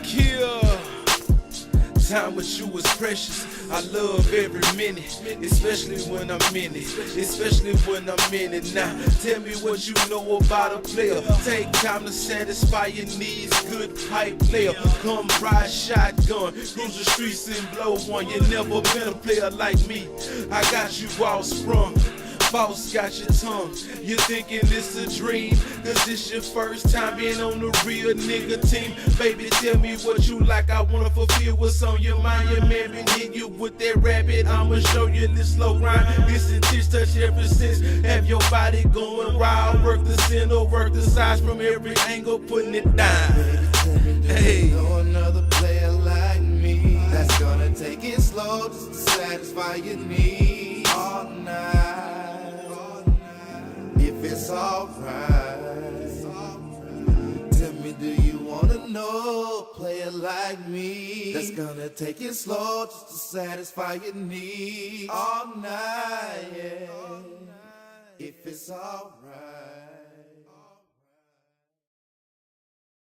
Kill. Time with you is precious. I love every minute, especially when I'm in it. Especially when I'm in it. Now, tell me what you know about a player. Take time to satisfy your needs. Good pipe player. Come ride shotgun, cruise the streets and blow one. You never been a player like me. I got you all sprung. Boss got your tongue. You thinking it's a dream, cause it's your first time being on the real nigga team. Baby, tell me what you like, I wanna fulfill what's on your mind. Your man been hitting you with that rabbit, I'ma show you this slow grind. This and this touch every sense, have your body going wild. Work the center, work the sides from every angle, putting it down. Baby, tell me, do Hey. you know another player like me that's gonna take it slow just to satisfy your needs all night? If it's alright, tell me, do you wanna know a player like me that's gonna take it slow just to satisfy your needs all night? Yeah. If it's alright.